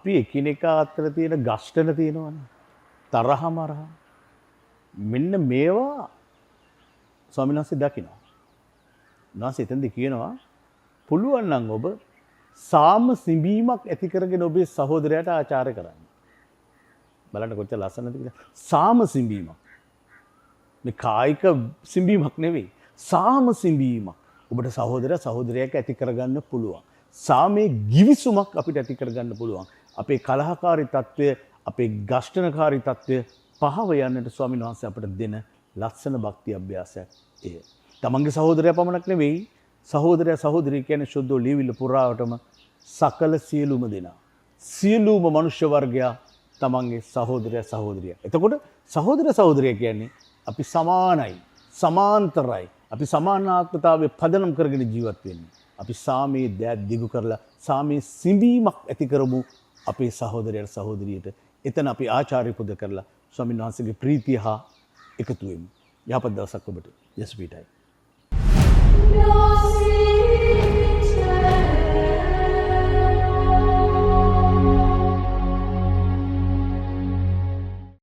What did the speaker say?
අපි එකිනෙකා අතර තියෙන ගස්ඨන තියෙනවනේ. තරහ මරහ. මෙන්න මේවා ස්වාමීන් වහන්සේ දකිනවා. උන්වහන්සේ එතෙන්දී කියනවා පුළුවන් නම් ඔබ සාම සිඹීමක් ඇති කරගෙන ඔබේ සහෝදරයාට ආචාර කරන්න. බලන්න කොච්චර ලස්සනද කියලා. සාම සිඹීමක්. මේ කායික සිඹීමක් නෙවෙයි. සාම සිඹීමක්. ඔබට සහෝදරයා සහෝදරයෙක් ඇති කරගන්න පුළුවන්. සාමේ ගිවිසුමක් අපිට ඇති කරගන්න පුළුවන්. අපේ කලහකාරී తත්වය, අපේ ගෂ්ඨනකාරී తත්වය පහව යන්නට ස්වාමීන් වහන්සේ අපට දෙන ලස්සන භක්ති අභ්‍යාසයක් එය. තමන්ගේ සහෝදරයා පමණක් නෙවෙයි, සහෝදරයා සහෝදරිය කියන්නේ සුද්ධෝ ලියවිල්ල පුරාවටම සකල සියලුම දෙනා. සියලුම මනුෂ්‍ය වර්ගයා තමන්ගේ සහෝදරයා සහෝදරිය. එතකොට සහෝදර සහෝදරිය කියන්නේ අපි සමානයි, සමාන්තරයි. අපි සමානාත්මතාවයේ පදනම් කරගෙන ජීවත් වෙන්නේ. අපි සාමයේ දෑත් දිගු කරලා සාමයේ සිඹීමක් ඇති කරමු අපේ සහෝදරයන්ට සහෝදරියට. එතන අපි ආචාර්ය පුද කරලා ස්වාමීන් වහන්සේගේ ප්‍රීතිය හා එකතු වෙමු. යහපත් දවසක් ඔබට. යස් පීටයි.